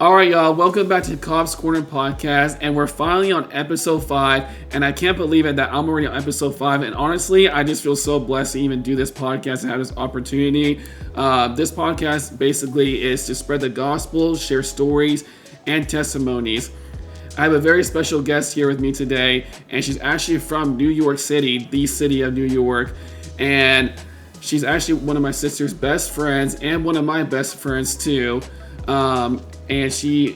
All right, y'all. Welcome back to the Cobb's Corner podcast, and we're finally on episode 5. And I can't believe it that I'm already on episode 5. And honestly, I just feel so blessed to even do this podcast and have this opportunity. This podcast basically is to spread the gospel, share stories, and testimonies. I have a very special guest here with me today, and she's actually from New York City, the city of New York, and she's actually one of my sister's best friends and one of my best friends too. And she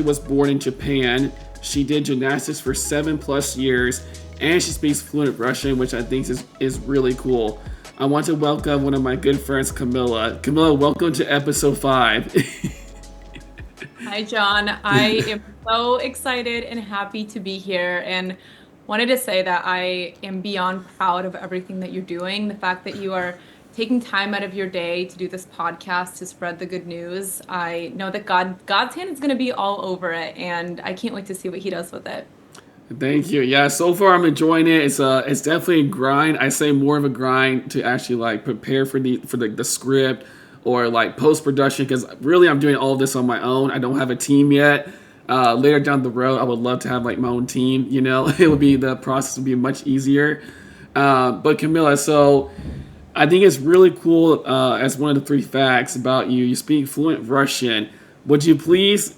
was born in Japan. She did gymnastics for 7+ years, and she speaks fluent Russian, which I think is really cool. I want to welcome one of my good friends, Kamilla. Kamilla, welcome to episode 5. Hi, John. I am so excited and happy to be here and wanted to say that I am beyond proud of everything that you're doing. The fact that you are taking time out of your day to do this podcast to spread the good news. I know that God's hand is going to be all over it, and I can't wait to see what he does with it. Thank you. Yeah, so far I'm enjoying it. It's definitely a grind. I say more of a grind to actually like prepare for the script or like post production, because really I'm doing all of this on my own. I don't have a team yet. Later down the road, I would love to have like my own team. The process would be much easier. But Kamilla, so I think it's really cool. As one of the 3 facts about you, you speak fluent Russian. Would you please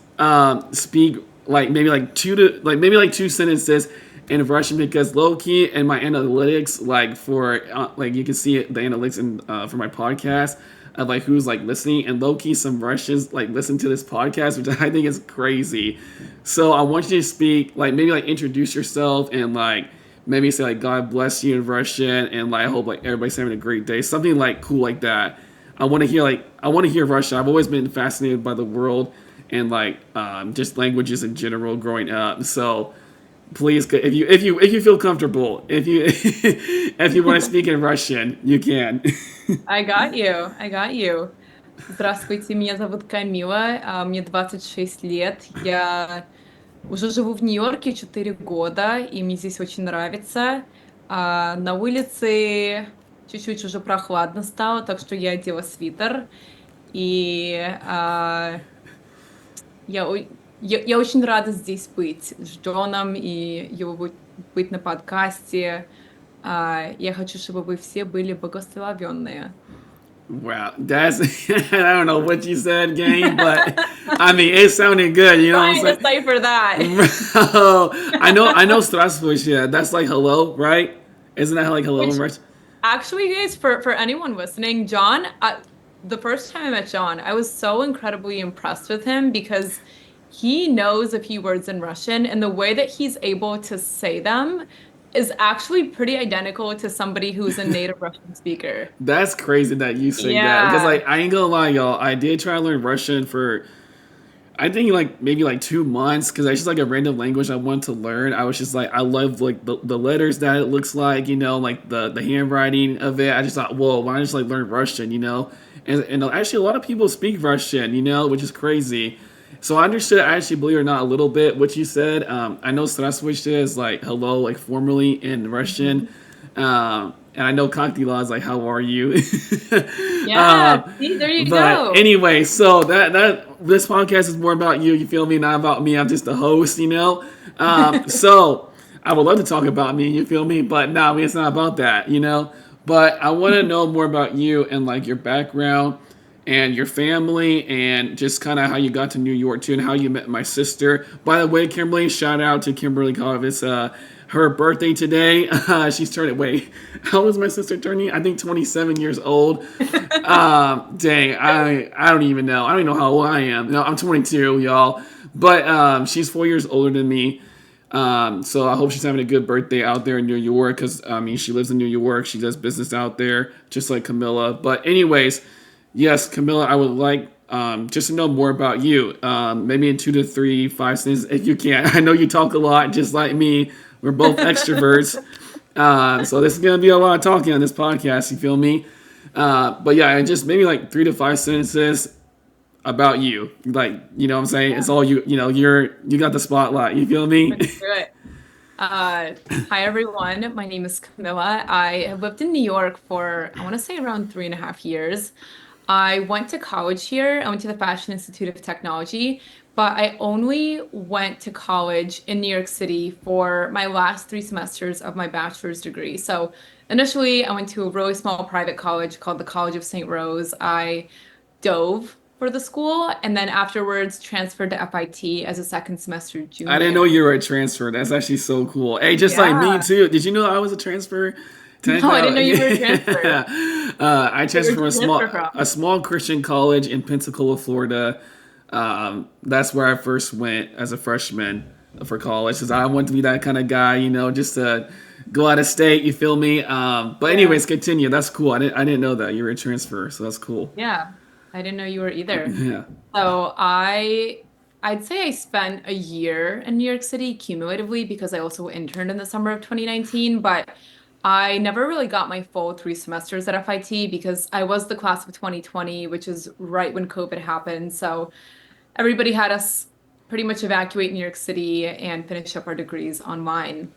speak like maybe like 2 sentences in Russian, because low key in my analytics, like for like you can see the analytics in for my podcast of like who's like listening, and low key some Russians like listen to this podcast, which I think is crazy. So I want you to speak like maybe like introduce yourself and like maybe say like God bless you in Russian, and like I hope like everybody's having a great day, something like cool like that. I want to hear Russian. I've always been fascinated by the world and like just languages in general growing up. So please, if you feel comfortable, if you if you want to speak in Russian, you can. I got you. I got you. Здравствуйте, меня зовут Камила, мне 26 лет. Я уже живу в Нью-Йорке 4 года, и мне здесь очень нравится. На улице чуть-чуть уже прохладно стало, так что я одела свитер. И я, я очень рада здесь быть с Джоном и быть на подкасте. Я хочу, чтобы вы все были благословенные. Wow, that's I don't know what you said, gang, but I mean it sounded good. You know what I'm Trying saying? to cipher that. I know Strasbourg. That's like hello, right? Isn't that like hello Which in Russian? actually, guys, for anyone listening, John, the first time I met John, I was so incredibly impressed with him because he knows a few words in Russian, and the way that he's able to say them is actually pretty identical to somebody who's a native Russian speaker. That's crazy that you say that, because Yeah. like I ain't gonna lie, y'all. I did try to learn Russian for I think like maybe like 2 months, because it's just like a random language I wanted to learn. I was just like I love like the letters that it looks like, like the handwriting of it. I just thought, whoa, why not just like learn Russian? And actually a lot of people speak Russian, which is crazy. So I understood, actually, believe it or not, a little bit what you said. I know Straswich is like hello, like formally in Russian. And I know Kaktila is like, how are you? Yeah. See, there you But go. anyway, so that this podcast is more about you. You feel me? Not about me. I'm just the host. So I would love to talk about me. You feel me? But no, it's not about that. But I want to know more about you and like your background and your family, and just kind of how you got to New York too, and how you met my sister. By the way, Kimberly, shout out to Kimberly Cobb. It's her birthday today. She's turning. Wait, how old is my sister turning? I think 27 years old. Dang, I don't even know. I don't even know how old I am. No, I'm 22, y'all. But she's 4 years older than me. So I hope she's having a good birthday out there in New York, because I mean she lives in New York. She does business out there, just like Kamilla. But anyways. Yes, Kamilla, I would like just to know more about you. Maybe in 2 to 3, 5 sentences, if you can. I know you talk a lot, just like me. We're both extroverts. So this is going to be a lot of talking on this podcast, you feel me? But yeah, and just maybe like 3 to 5 sentences about you. Like, you know what I'm saying? Yeah. It's all you, you got the spotlight, you feel me? Let's do it. Hi everyone. My name is Camilla. I have lived in New York for, I want to say, around 3.5 years. I went to college here. I went to the Fashion Institute of Technology, but I only went to college in New York City for my last 3 semesters of my bachelor's degree. So initially, I went to a really small private college called the College of St. Rose. I dove for the school and then afterwards transferred to FIT as a second semester I didn't know junior. you were a transfer. That's actually so cool. Hey, just like me Yeah. too. Did you know I was a transfer? No, I didn't know you were a transfer. Yeah. I transferred Where'd from you transfer a from? small Christian college in Pensacola, Florida. That's where I first went as a freshman for college. Because I wanted to be that kind of guy, just to go out of state. You feel me? But Yeah. anyways, continue. That's cool. I didn't know that you were a transfer, so that's cool. Yeah. I didn't know you were either. Yeah. So I'd say I spent a year in New York City cumulatively because I also interned in the summer of 2019, but I never really got my full 3 semesters at FIT because I was the class of 2020, which is right when COVID happened. So everybody had us pretty much evacuate New York City and finish up our degrees online.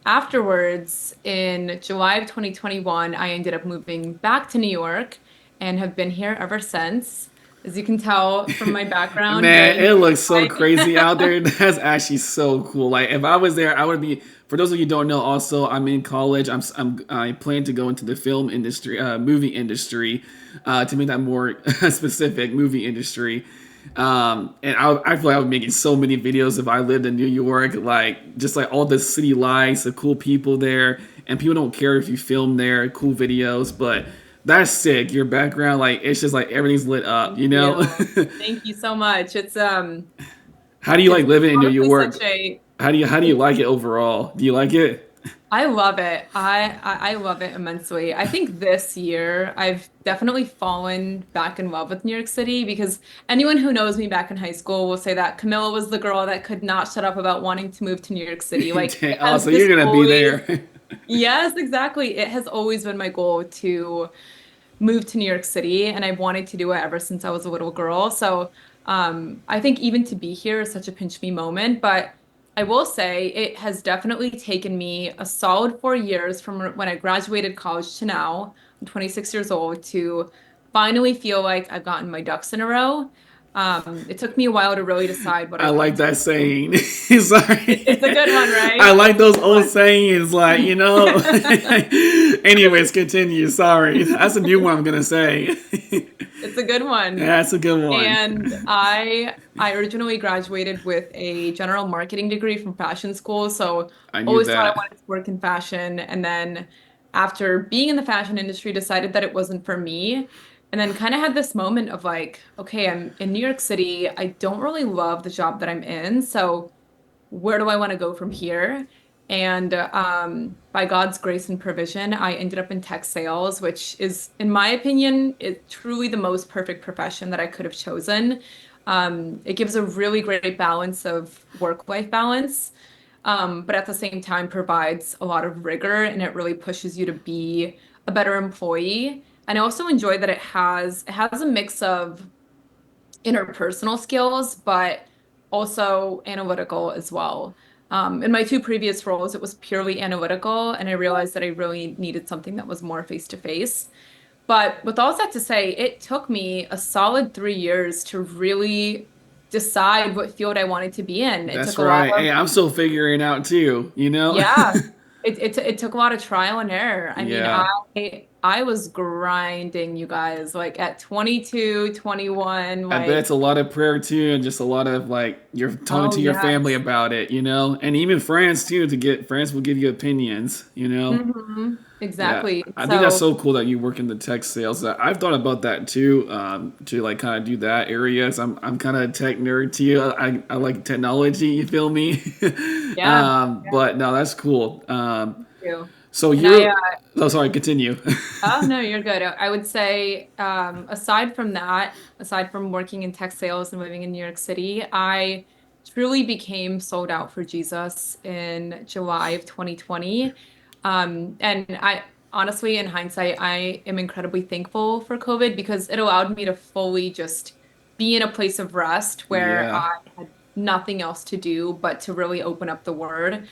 Afterwards, in July of 2021, I ended up moving back to New York and have been here ever since. As you can tell from my background, Man, very it looks so like crazy out there. That's actually so cool. Like if I was there, I would be. For those of you who don't know, also I'm in college. I plan to go into the film industry, movie industry, to make that more specific, movie industry. And I feel like I would be making so many videos if I lived in New York. Like just like all the city lights, the cool people there, and people don't care if you film there, cool videos, but. That's sick. Your background, like it's just like everything's lit up, thank you. How Thank you so much. do you It's like living in New honestly such York? a How do you it's like it overall? Do you like it? I love it. I love it immensely. I think this year I've definitely fallen back in love with New York City because anyone who knows me back in high school will say that Camilla was the girl that could not shut up about wanting to move to New York City. Like it Oh, has so you're just gonna be always, there. yes, exactly. It has always been my goal to moved to New York City and I've wanted to do it ever since I was a little girl. So I think even to be here is such a pinch me moment. But I will say it has definitely taken me a solid 4 years from when I graduated college to now. I'm 26 years old to finally feel like I've gotten my ducks in a row. It took me a while to really decide what I I like wanted to that do. saying. Sorry. It's a good one, I right? like It's a those good old one. sayings, Anyways, continue. Sorry. That's a new one I'm gonna say. It's a good one. That's a good one. And I originally graduated with a general marketing degree from fashion school, so I knew always thought I that. wanted to work in fashion. And then after being in the fashion industry, decided that it wasn't for me. And then kind of had this moment of like, okay, I'm in New York City. I don't really love the job that I'm in, so where do I want to go from here? And by God's grace and provision, I ended up in tech sales, which is, in my opinion, is truly the most perfect profession that I could have chosen. It gives a really great balance of work-life balance, but at the same time provides a lot of rigor and it really pushes you to be a better employee. And I also enjoy that it has a mix of interpersonal skills, but also analytical as well. In my two previous roles, it was purely analytical, and I realized that I really needed something that was more face to face. But with all that to say, it took me a solid 3 years to really decide what field I wanted to be in. It That's took a lot right. Hey, of, I'm still figuring it out too. yeah, it took a lot of trial and error. I mean, Yeah. I was grinding, you guys, like at 22, 21, I bet it's like, a lot of prayer too, and just a lot of like you're talking oh to your family yes. about it, and even friends too. To get friends will give you opinions. Yeah, Exactly. I think that's So, so cool that you work in the tech sales. I've thought about that too, to like kind of do that area. So I'm kind of a tech nerd too. I like technology. You feel me? yeah, yeah, But no, that's cool. me too. So And you're. Oh, sorry. Continue. oh no, you're good. I would say, aside from that, aside from working in tech sales and living in New York City, I truly became sold out for Jesus in July of 2020. And I honestly, in hindsight, I am incredibly thankful for COVID because it allowed me to fully just be in a place of rest where Yeah. I had nothing else to do but to really open up the word.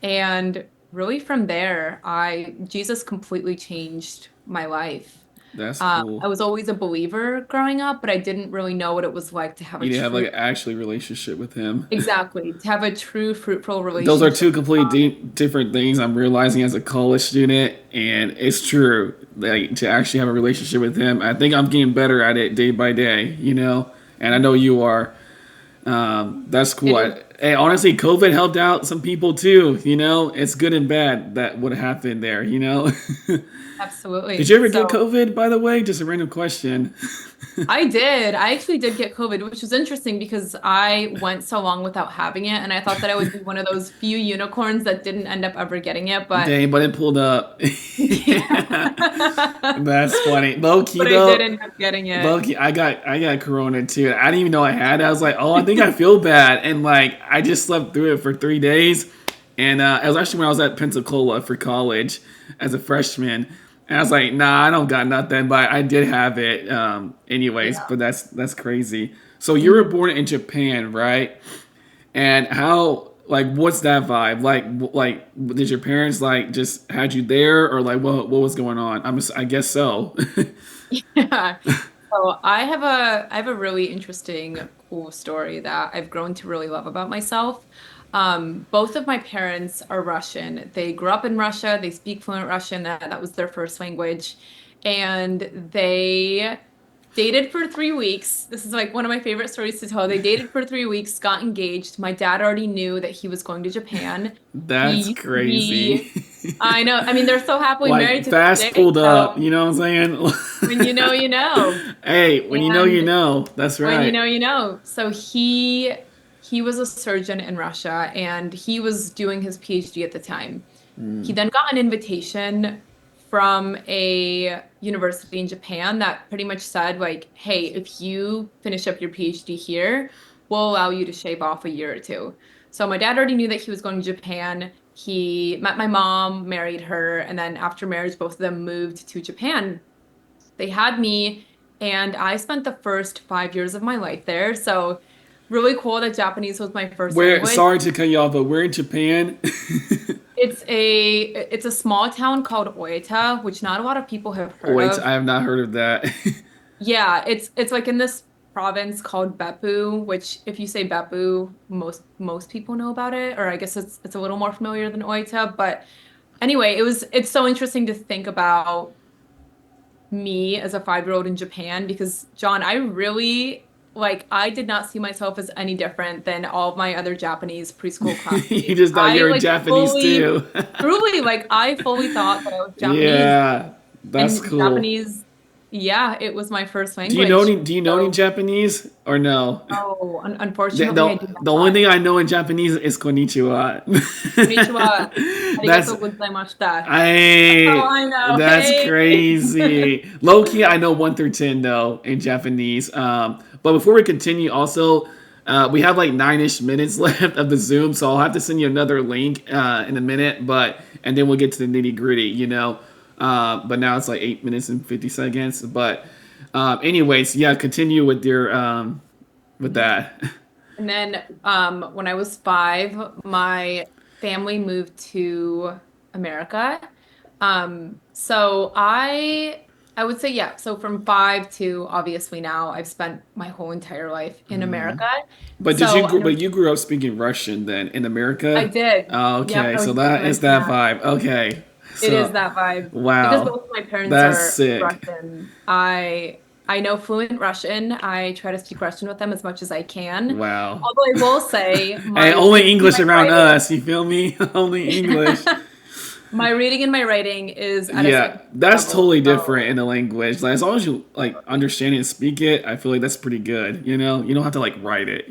And really from there, I Jesus completely changed my life. That's cool. I was always a believer growing up, but I didn't really know what it was like to have a You didn't have like true, an actually relationship with him. exactly, to have a true fruitful Those are relationship two with completely God. different things I'm realizing as a college student, and it's true. Like to actually have a relationship with him, I think I'm getting better at it day by day. And I know you are. That's cool. It is Hey, honestly, COVID helped out some people too. It's good and bad that what happened there. Did absolutely. you ever get So COVID, by the way? Just a random question. I did. I actually did get COVID, which was interesting because I went so long without having it, and I thought that I would be one of those few unicorns that didn't end up ever getting it, but Dang, but it pulled up. yeah. That's funny. Low key But I did though. end up getting it. Low key, I got corona too. I didn't even know I had it. I was like, oh, I think I feel bad, and like I just slept through it for 3 days. And it was actually when I was at Pensacola for college as a freshman. And I was like, nah, I don't got nothing, but I did have it. Anyways, Yeah. but that's crazy. So you were Mhm. born in Japan, right? And how like what's that vibe? Like did your parents like just had you there or like what was going on? I guess so. Yeah. So I have a really interesting, cool story that I've grown to really love about myself. Both of my parents are Russian. They grew up in Russia. They speak fluent Russian. That was their first language. And they dated for 3 weeks. This is like one of my favorite stories to tell. They dated for 3 weeks, got engaged. My dad already knew that he was going to Japan. He That's used to be, crazy. I know, I mean, they're so happily Like married to this fast day. pulled up, So you know what I'm when you know, you know. saying? Hey, when you know you And know. That's when you right. know, you know. So he was a surgeon in Russia and he was doing his PhD at the time. He then got an invitation from a university in Japan that pretty much said like, "Hey, if you finish up your PhD here, we'll allow you to shave off a year or two." So my dad already knew that he was going to Japan. He met my mom, married her, and then after marriage, both of them moved to Japan. They had me, and I spent the first 5 years of my life there. So, really cool that Japanese was my first Where language. sorry to cut you off, but we're in Japan. It's a small town called Oita, which not a lot of people have heard Wait, of. I have not heard of that. Yeah, it's like in this province called Beppu, which if you say Beppu, most people know about it, or I guess it's a little more familiar than Oita. But anyway, it's so interesting to think about me as a 5-year-old in Japan because John, I really like I did not see myself as any different than all of my other Japanese preschool You classmates. just thought you I were like Japanese fully, too. truly like I fully thought that I was Japanese Yeah, that's and cool. Japanese, yeah, it was my first Do you know language. any do you know any So, Japanese or no? oh, un The, unfortunately, I the, do the only not. thing I know in Japanese is konnichiwa. Konnichiwa. That's Arigatou gozaimashita. That's all I I know. that's Hey. crazy. Low key, I know 1 through 10 though in Japanese. But before we continue, also we have like 9-ish minutes left of the Zoom, so I'll have to send you another link in a minute. But and then we'll get to the nitty gritty, But now it's like 8 minutes and 50 seconds. But anyways, yeah, continue with your with that. And then when I was 5, my family moved to America. So I would say yeah. So from 5 to obviously now, I've spent my whole entire life in America. But did you So I gr- know but you grew up speaking Russian then in I America? did. Yep, Okay, I so went to that is that American. vibe. Okay, It is so that vibe. Because wow, both of my parents that's are sick. Russian. I know fluent Russian. I try to speak Russian with them as much as I can. Wow. Although I will say Hey, my only reading and English my around writing, us. You feel me? Only English. my reading and my writing is at a Yeah, second that's level. totally different So in the language. Like as long as you like understand it and speak it, I feel like that's pretty good. You don't have to like write it.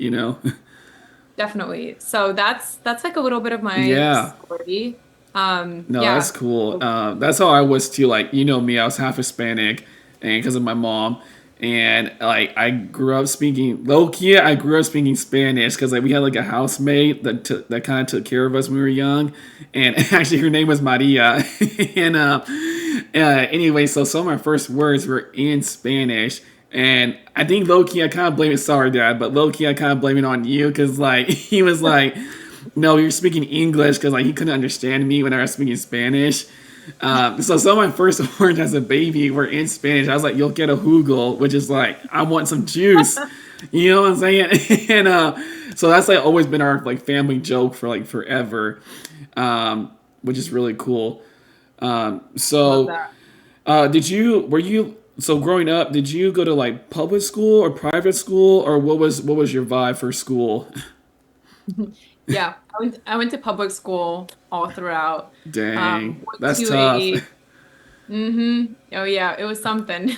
definitely. So that's like a little bit of my Yeah. story. No, that's Yeah. cool. So That's how I was too. Like, you know me, I was half Hispanic, and because of my mom, and like I grew up speaking low key. I grew up speaking Spanish because like we had like a housemate that kind of took care of us when we were young, and actually her name was Maria. And anyway, so some of my first words were in Spanish. And I think low key, I kind of blame it. Sorry, Dad, but low key, I kind of blame it on you because like he was like, "No, you're speaking English," because like he couldn't understand me when I was speaking Spanish. So some of my first words as a baby were in Spanish. I was like, "You'll get a jugo," which is like, "I want some juice." You know what I'm saying? And so that's like always been our like family joke for like forever, which is really cool. Love So that. did you were you so growing up? Did you go to like public school or private school, or what was your vibe for school? Yeah, I went to public school all throughout. Dang, Went that's to tough. a oh yeah, it was something.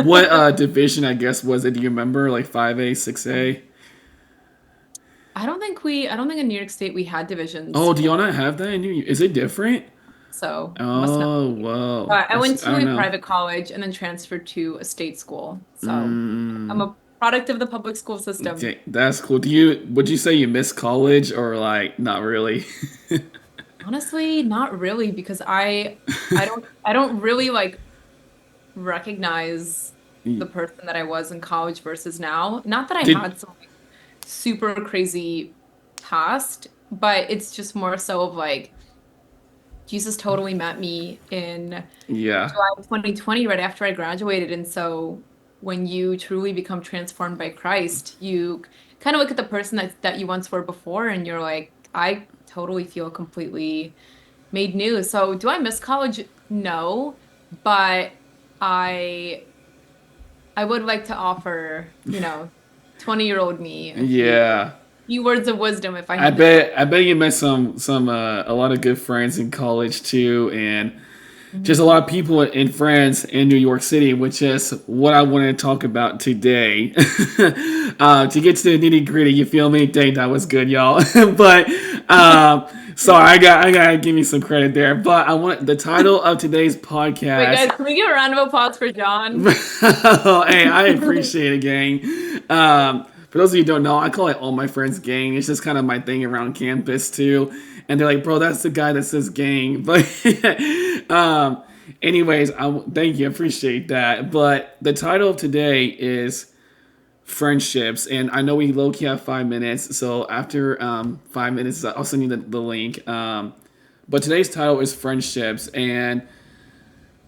What division I guess was it? Do you remember like 5A, 6A? I don't think in New York State we had divisions Oh, do y'all for, not have that in New? Is it different? so must not Oh, be. whoa. But I That's went I to don't a know. private college and then transferred to a state school. So I'm Mm, a product of the public school system. that's cool. Would you say you miss college or like not really? Honestly, not really because I don't really like recognize the person that I was in college versus now. Not that I Did had some like, super crazy past, but it's just more so of like Jesus totally met me in yeah. July of 2020, right after I graduated. And so when you truly become transformed by Christ, you kind of look at the person that you once were before, and you're like, I totally feel completely made new. So do I miss college? No, but I I would like to offer, 20-year-old me a few Yeah. few words of wisdom if I I had the chance. bet I bet you met some a lot of good friends in college too, and just a Mhm. lot of people and friends in New York City, which is what I want to talk about today. To get to the nitty gritty, you feel me? Dang, that was good, y'all. But so I gotta give you some credit there. But I want the title of today's Wait, podcast. guys, can we give a round of applause for John? Hey, I appreciate it, gang. For those of you who don't know, I call it all my friends gang. It's just kind of my thing around campus too. And they're like, bro, that's the guy that says gang. But anyways, thank you, I appreciate that. But the title of today is friendships, and I know we low key have 5 minutes. So after 5 minutes, I'll send you the link. But today's title is friendships, and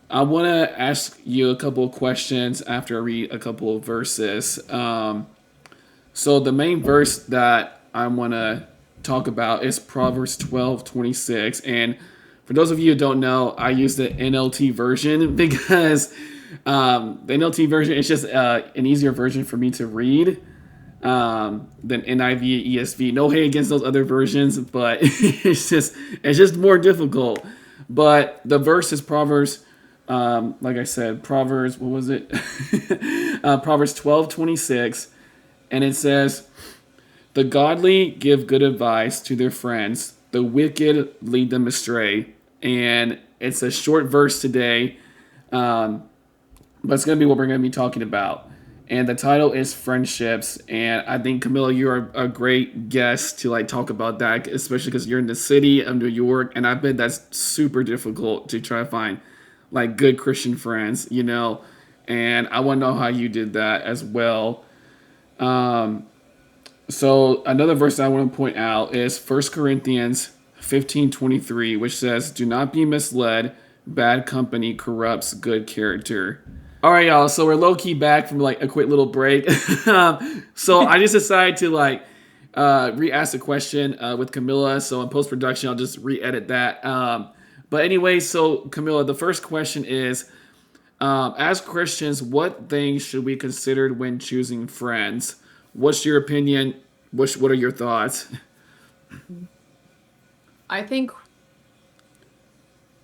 I want to ask you a couple of questions after I read a couple of verses. So the main verse that I want to talk about is Proverbs 12:26. And for those of you who don't know, I use the NLT version because the NLT version is just an easier version for me to read than NIV, ESV. No hate against those other versions, but it's just more difficult. But the verse is Proverbs, like I said, Proverbs. What was it? Proverbs 12:26, and it says, "The godly give good advice to their friends; the wicked lead them astray." And it's a short verse today, but it's going to be what we're going to be talking about. And the title is friendships. And I think Camilla, you're a great guest to like talk about that, especially because you're in the city of New York, and I bet that's super difficult to try to find like good Christian friends, you know. And I want to know how you did that as well. So another verse I want to point out is 1 Corinthians 15:23, which says, "Do not be misled. Bad company corrupts good character." All right, y'all. So we're low key back from like a quick little break. So I just decided to like re-ask the question with Camilla. So in post production, I'll just re-edit that. But anyway, so Camilla, the first question is: as Christians, what things should we consider when choosing friends? What's your opinion? What are your thoughts? I think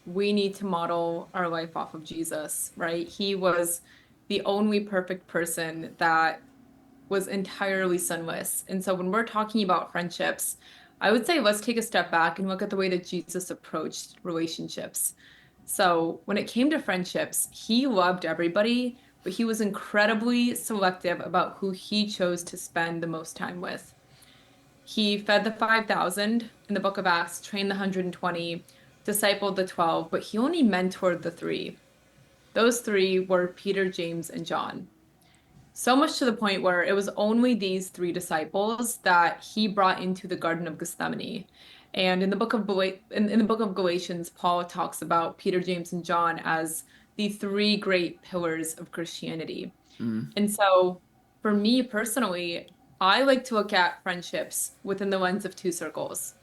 we need to model our life off of Jesus, right? He was the only perfect person that was entirely sinless. And so when we're talking about friendships, I would say let's take a step back and look at the way that Jesus approached relationships. So when it came to friendships, he loved everybody, but he was incredibly selective about who he chose to spend the most time with. He fed the 5,000 in the book of Acts, trained the 120, discipled the 12, but he only mentored the three. Those three were Peter, James, and John. So much to the point where it was only these three disciples that he brought into the Garden of Gethsemane. And in the in the book of Galatians, Paul talks about Peter, James, and John as the three great pillars of Christianity. Mm, And so for me personally, I like to look at friendships within the lens of two circles.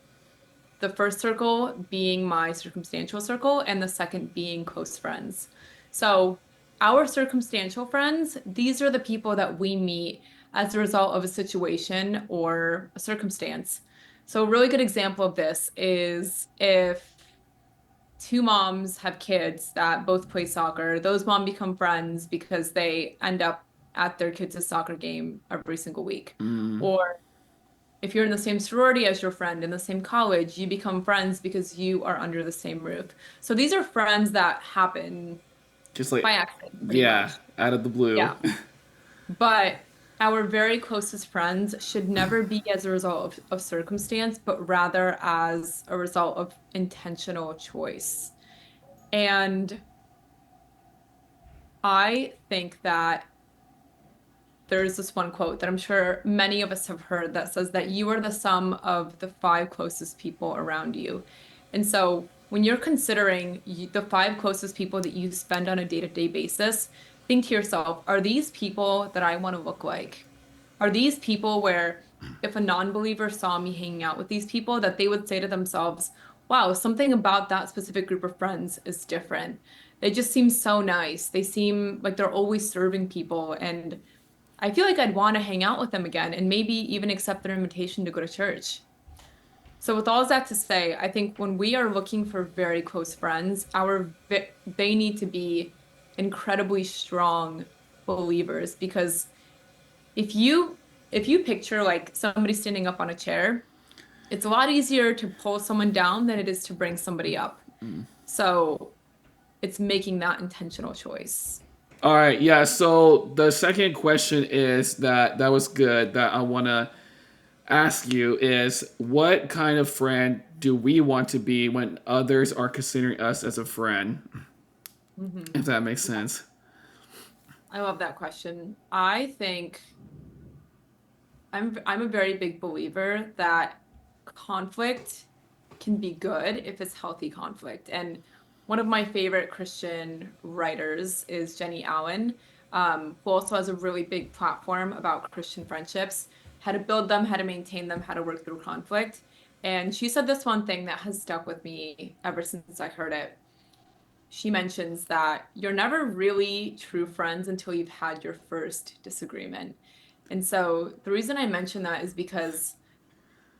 The first circle being my circumstantial circle, and the second being close friends. So, our circumstantial friends, these are the people that we meet as a result of a situation or a circumstance. So, a really good example of this is if two moms have kids that both play soccer, those moms become friends because they end up at their kids' soccer game every single week. mm. Or if you're in the same sorority as your friend in the same college, you become friends because you are under the same roof. So these are friends that happen Just by like, accident, pretty yeah, much. out of the blue. Yeah. But our very closest friends should never be as a result of circumstance, but rather as a result of intentional choice. And I think that there's this one quote that I'm sure many of us have heard that says that you are the sum of the five closest people around you. And so when you're considering the five closest people that you spend on a day-to-day basis, think to yourself, are these people that I want to look like? Are these people where if a non-believer saw me hanging out with these people, that they would say to themselves, wow, something about that specific group of friends is different. They just seem so nice. They seem like they're always serving people, and I feel like I'd want to hang out with them again and maybe even accept their invitation to go to church. So with all that to say, I think when we are looking for very close friends, they need to be incredibly strong believers because if you if you picture like somebody standing up on a chair, it's a lot easier to pull someone down than it is to bring somebody up. So it's making that intentional choice. All right, yeah. So the second question is that was good. That I want to ask you is what kind of friend do we want to be when others are considering us as a friend? Hmm. If that makes sense. I love that question. I think I'm a very big believer that conflict can be good if it's healthy conflict. And one of my favorite Christian writers is Jenny Allen, who also has a really big platform about Christian friendships, how to build them, how to maintain them, how to work through conflict. And she said this one thing that has stuck with me ever since I heard it. She mentions that you're never really true friends until you've had your first disagreement. And so the reason I mention that is because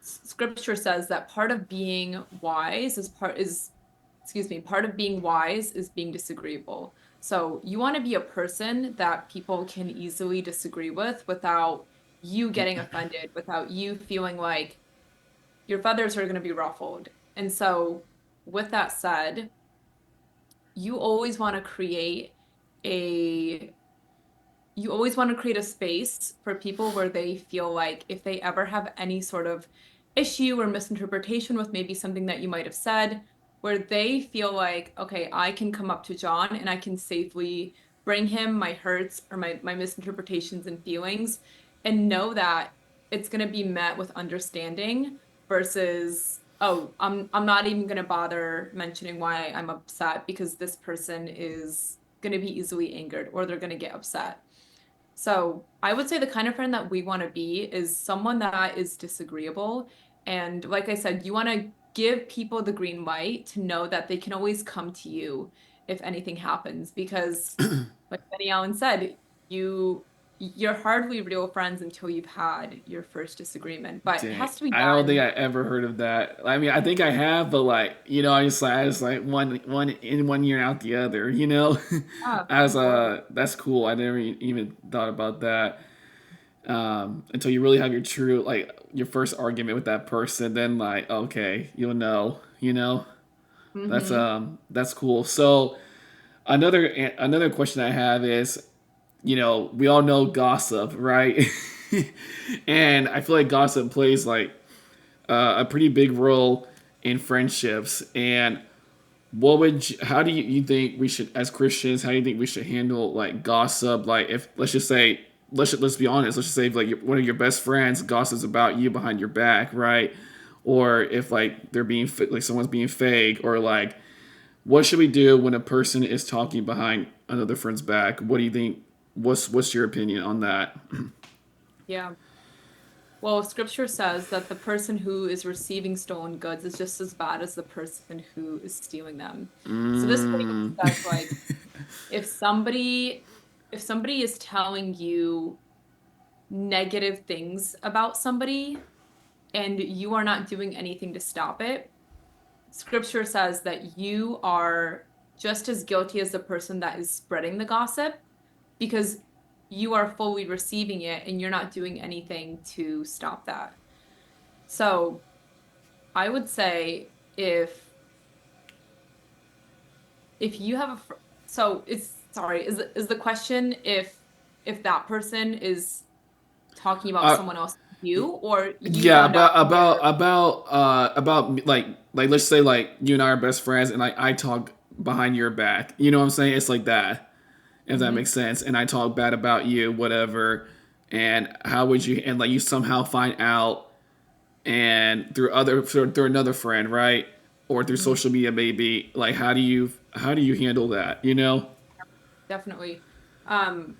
scripture says that part of being wise excuse me, part of being wise is being disagreeable. So you want to be a person that people can easily disagree with without you getting offended, without you feeling like your feathers are going to be ruffled. And so with that said, you always want to create a you always want to create a space for people where they feel like if they ever have any sort of issue or misinterpretation with maybe something that you might have said, where they feel like, okay, I can come up to John and I can safely bring him my hurts or my misinterpretations and feelings and know that it's going to be met with understanding versus, oh, I'm not even going to bother mentioning why I'm upset because this person is going to be easily angered or they're going to get upset. So I would say the kind of friend that we want to be is someone that is disagreeable. And like I said, you want to give people the green light to know that they can always come to you if anything happens. Because like Benny Allen said, you're hardly real friends until you've had your first disagreement. But it Dang, has to be I don't think done. I ever heard of that. I mean, I think I have, but like, I just like one in one year out the other. Yeah, As of course. that's cool. I never even thought about that until you really have your true like your first argument with that person. Then like, okay, you'll know. Hmm. That's cool. So another question I have is, we all know gossip, right? And I feel like gossip plays like a pretty big role in friendships. And how do you think we should, as Christians, how do you think we should handle like gossip? Like, if let's just say, let's be honest, let's just say like one of your best friends gossips about you behind your back, right? or if like they're being like someone's being fake, or like what should we do when a person is talking behind another friend's back? What do you think? What's your opinion on that? Yeah. Well, scripture says that the person who is receiving stolen goods is just as bad as the person who is stealing them. So this pretty much Mm. says like if somebody if somebody is telling you negative things about somebody and you are not doing anything to stop it, scripture says that you are just as guilty as the person that is spreading the gossip because you are fully receiving it and you're not doing anything to stop that. So I would say if you have a so it's sorry, is the question if that person is talking about uh, someone else you or you yeah, found out they're about like let's say like you and I are best friends, and like I talk behind your back. You know what I'm saying? It's like that, if that Mhm. makes sense. And I talk bad about you, whatever. And how would you? And like you somehow find out, and through another friend, right? Or through Mhm. social media, maybe. Like how do you handle that? You know? Definitely. Um,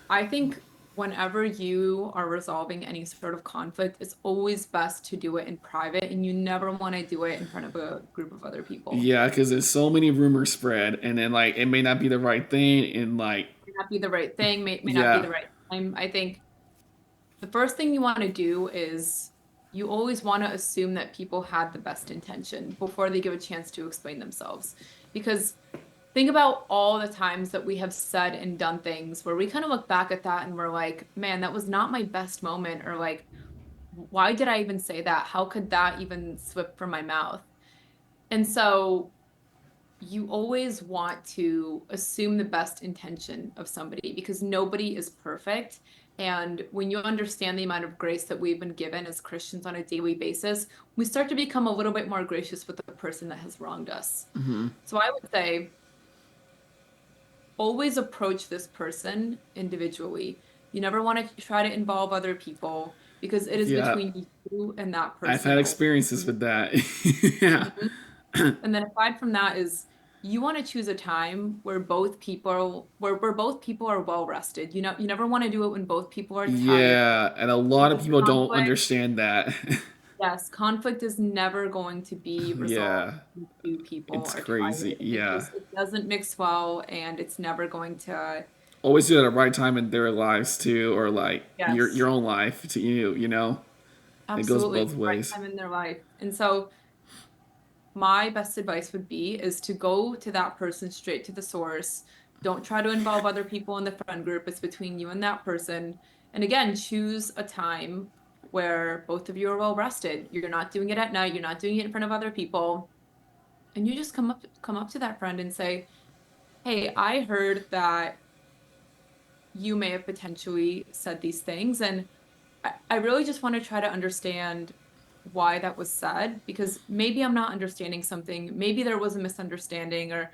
I think whenever you are resolving any sort of conflict, it's always best to do it in private, and you never want to do it in front of a group of other people. Yeah, because there's so many rumors spread, and then like it may not be the right thing, and like May not be the right thing, may not be yeah, the right time. I think the first thing you want to do is you always want to assume that people had the best intention before they give a chance to explain themselves. Because think about all the times that we have said and done things where we kind of look back at that and we're like, man, that was not my best moment, or like, why did I even say that? How could that even slip from my mouth? And so you always want to assume the best intention of somebody because nobody is perfect. And when you understand the amount of grace that we've been given as Christians on a daily basis, we start to become a little bit more gracious with the person that has wronged us. hmm So I would say always approach this person individually. You never want to try to involve other people because it is yeah. between you and that I've had person. experiences with that. Yeah. Mhm. And then aside from that is you want to choose a time where both people are well rested. You know, you never want to do it when both people are tired Yeah, and a lot of because people don't conflict, understand that. yes, conflict is never going to be resolved Yeah, when two people it's are crazy. tired. Yeah. It doesn't mix well and it's never going to, Always do it at the right time in their lives too, or like your yes, own life to you, you know? It goes absolutely both the right ways. time in their life. And so my best advice would be is to go to that person straight to the source. Don't try to involve other people in the friend group. It's between you and that person. And again, choose a time where both of you are well rested. You're not doing it at night, you're not doing it in front of other people. And you just come up to that friend and say, "Hey, I heard that you may have potentially said these things and I really just want to try to understand why that was said because maybe I'm not understanding something. Maybe there was a misunderstanding, or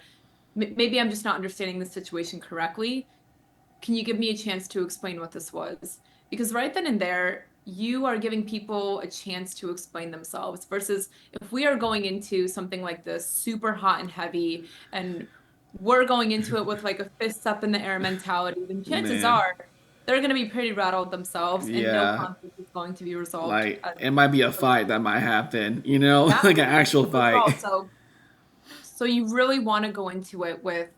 maybe I'm just not understanding the situation correctly. Can you give me a chance to explain what this was?" Because right then and there, you are giving people a chance to explain themselves versus if we are going into something like this super hot and heavy and we're going into it with like a fists up in the air mentality, then chances Man. are they're going to be pretty rattled themselves and no Yeah. conflict is going to be resolved Like as it might be a quickly fight that might happen, you know? as Like an actual as fight. well. So you really want to go into it with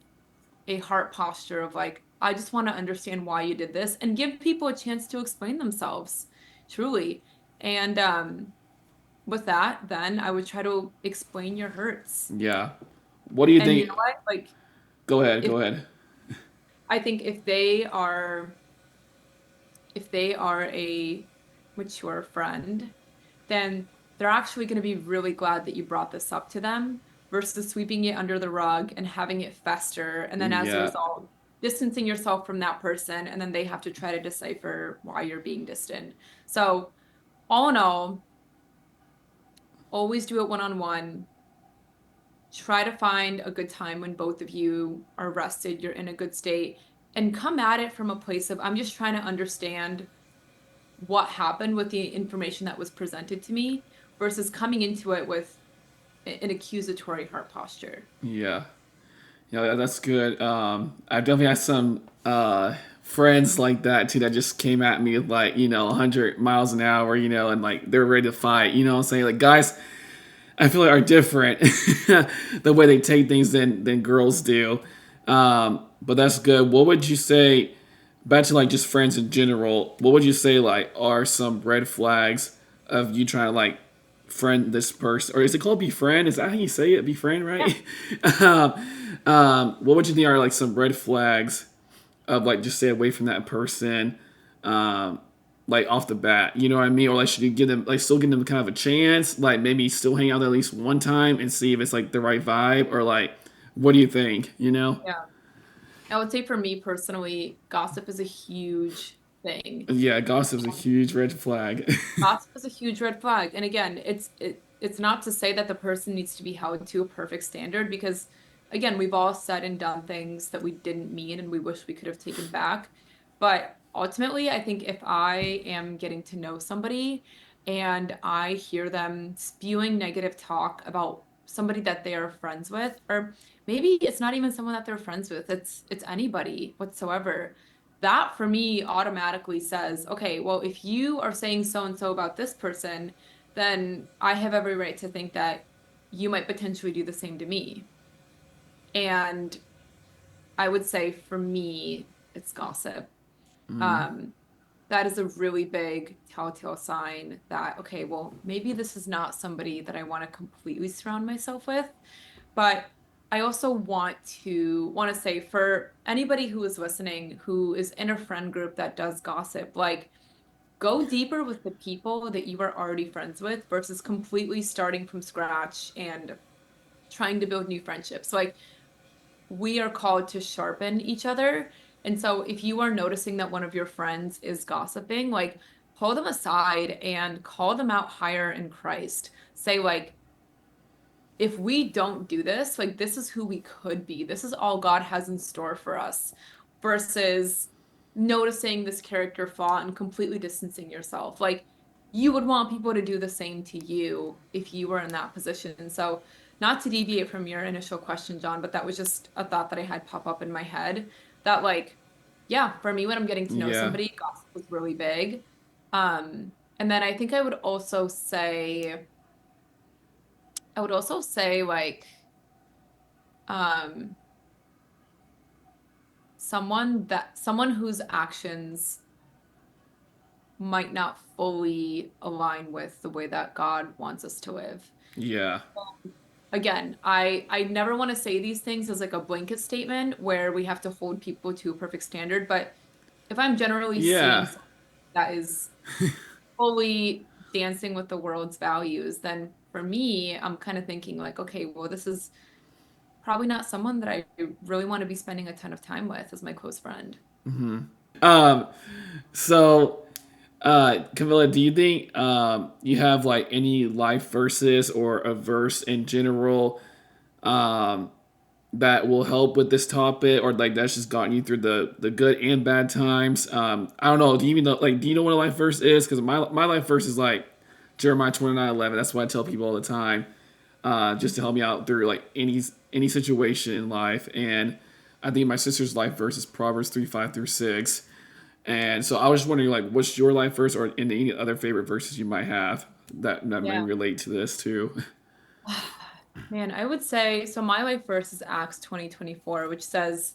a heart posture of like, I just want to understand why you did this and give people a chance to explain themselves, truly. And with that, then I would try to explain your hurts. Yeah. What do you And you think? know what? Like, Go ahead, if go ahead. I think if they are a mature friend, then they're actually going to be really glad that you brought this up to them versus sweeping it under the rug and having it fester. And then as a Yeah. result, distancing yourself from that person. And then they have to try to decipher why you're being distant. So, all in all, always do it one on one. Try to find a good time when both of you are rested, you're in a good state, and come at it from a place of, I'm just trying to understand what happened with the information that was presented to me versus coming into it with an accusatory heart posture. Yeah. Yeah, that's good. I've definitely had some friends like that too that just came at me with like, 100 miles an hour, and like they're ready to fight. You know what I'm saying? Like guys, I feel like are different the way they take things than girls do. But that's good. What would you say, back to like just friends in general, what would you say like are some red flags of you trying to like friend this person? Or is it called befriend? Is that how you say it? Befriend, Yeah. right? What would you think are like some red flags of like just stay away from that person? Like off the bat, you know what I mean? Or like should you give them like still give them kind of a chance? Like maybe still hang out there at least one time and see if it's like the right vibe, or like what do you think? You know? Yeah. I would say for me personally, gossip is a huge thing. Yeah, gossip's a huge red flag. Gossip is a huge red flag. And again, it's not to say that the person needs to be held to a perfect standard because again, we've all said and done things that we didn't mean and we wish we could have taken back. But ultimately, I think if I am getting to know somebody and I hear them spewing negative talk about somebody that they are friends with, or maybe it's not even someone that they're friends with, it's anybody whatsoever, that for me automatically says, okay, well, if you are saying so and so about this person, then I have every right to think that you might potentially do the same to me. And I would say for me, it's gossip. Mm, Um, that is a really big telltale sign that, okay, well, maybe this is not somebody that I want to completely surround myself with. But I also want to say for anybody who is listening who is in a friend group that does gossip, like go deeper with the people that you are already friends with versus completely starting from scratch and trying to build new friendships. Like we are called to sharpen each other. And so if you are noticing that one of your friends is gossiping, like pull them aside and call them out higher in Christ. Say like, if we don't do this, like this is who we could be. This is all God has in store for us versus noticing this character flaw and completely distancing yourself. Like you would want people to do the same to you if you were in that position. So, not to deviate from your initial question, John, but that was just a thought that I had pop up in my head that like, yeah, for me when I'm getting to know yeah. somebody, gossip is really big. And then I would also say like um someone whose actions might not fully align with the way that God wants us to live. Yeah. Again, I never want to say these things as like a blanket statement where we have to hold people to a perfect standard, but if I'm generally seeing Yeah. someone that is fully dancing with the world's values, then for me, I'm kind of thinking like, okay, well, this is probably not someone that I really want to be spending a ton of time with as my close friend. Um so Camilla, do you think you have like any life verses or a verse in general um that will help with this topic, or like that's just gotten you through the good and bad times? I don't know. Do you even know, like, do you know what a life verse is? Because my life verse is like Jeremiah 29:11. That's what I tell people all the time, just to help me out through like any situation in life. And I think my sister's life verse is Proverbs 3:5-6. And so I was just wondering, like, what's your life verse, or any other favorite verses you might have that may Yeah. relate to this too? Man, I would say so my life verse is Acts 20:24, which says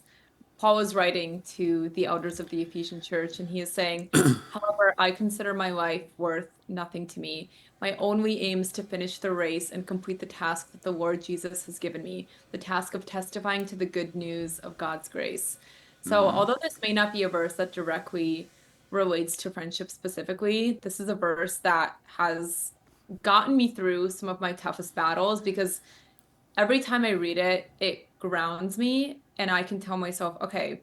Paul is writing to the elders of the Ephesian church, and he is saying, however, I consider my life worth nothing to me. My only aim is to finish the race and complete the task that the Lord Jesus has given me, the task of testifying to the good news of God's grace. So, although this may not be a verse that directly relates to friendship specifically, this is a verse that has gotten me through some of my toughest battles because every time I read it, it grounds me and I can tell myself, okay,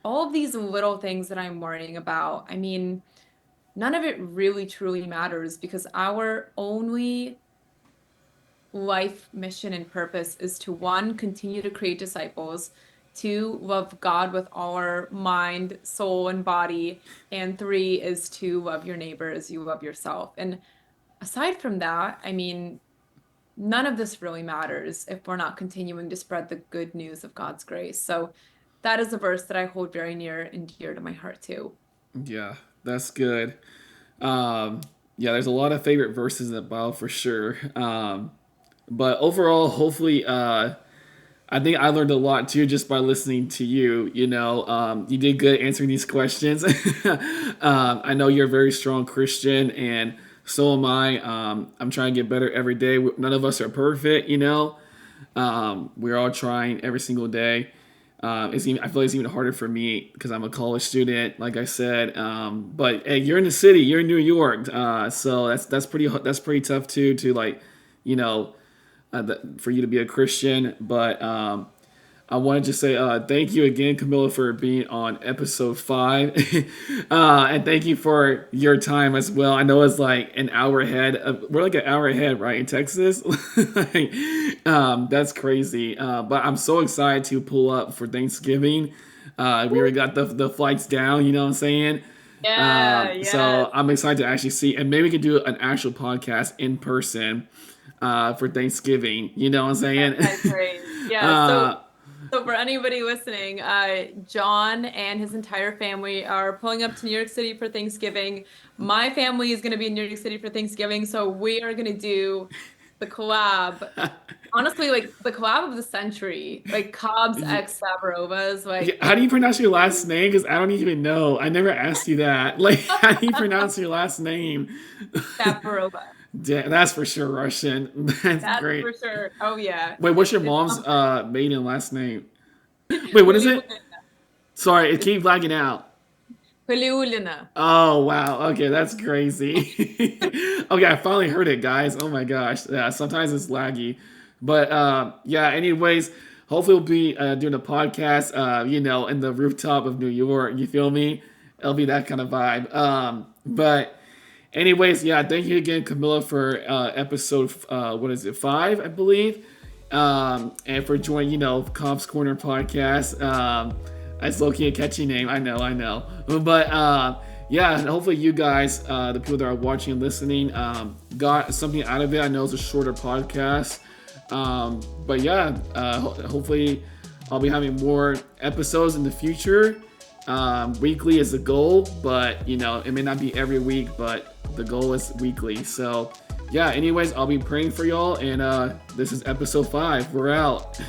all of these little things that I'm worrying about, I mean, none of it really truly matters because our only life mission and purpose is to one, continue to create disciples, 2, love God with all our mind, soul, and body. And 3 is to love your neighbor as you love yourself. And aside from that, I mean, none of this really matters if we're not continuing to spread the good news of God's grace. So that is a verse that I hold very near and dear to my heart too. Yeah, that's good. Um, yeah, there's a lot of favorite verses in the Bible for sure. But overall, hopefully, I think I learned a lot too just by listening to you. You did good answering these questions. I know you're a very strong Christian, and so am I. I'm trying to get better every day. None of us are perfect, we're all trying every single day. I feel like it's even harder for me because I'm a college student, like I said. But hey, you're in the city, you're in New York, so that's pretty tough too to like, you know, for you to be a Christian. But I wanted to say thank you again, Kamilla, for being on episode 5, and thank you for your time as well. I know it's like an hour ahead. We're like an hour ahead, right, in Texas? Like, that's crazy. But I'm so excited to pull up for Thanksgiving. We already got the flights down. You know what I'm saying? Yeah, So yes. I'm excited to actually see, and maybe we can do an actual podcast in person for Thanksgiving. You know what I'm saying? I agree. Yeah, uh, so for anybody listening, John and his entire family are pulling up to New York City for Thanksgiving. My family is going to be in New York City for Thanksgiving, so we are going to do the collab. Honestly, like the collab of the century, like Cobb's ex Sabarovas, Yeah, like how do you pronounce your last name? Because I don't even know. I never asked you that. Like, how do you pronounce your last name? Safarova. That's for sure Russian. That's That's great. for sure. Oh yeah, Wait, what's your it's mom's on maiden last name? Wait, what is it? Piliulina. Sorry, it It's keeps lagging out. Piliulina. Oh wow. Okay, that's crazy. Okay, I finally heard it, guys. Oh my gosh. Yeah, sometimes it's laggy, but yeah. Anyways, hopefully we'll be doing a podcast. In the rooftop of New York. You feel me? It'll be that kind of vibe. But anyways, yeah. Thank you again, Camilla, for episode what is it, 5, I believe. And for joining, Cops Corner podcast. That's low-key a catchy name. I know. But yeah, and hopefully you guys, the people that are watching and listening, got something out of it. I know it's a shorter podcast. But yeah, hopefully I'll be having more episodes in the future. Weekly is the goal, but it may not be every week, but the goal is weekly. So yeah, anyways, I'll be praying for y'all, and this is episode 5. We're out.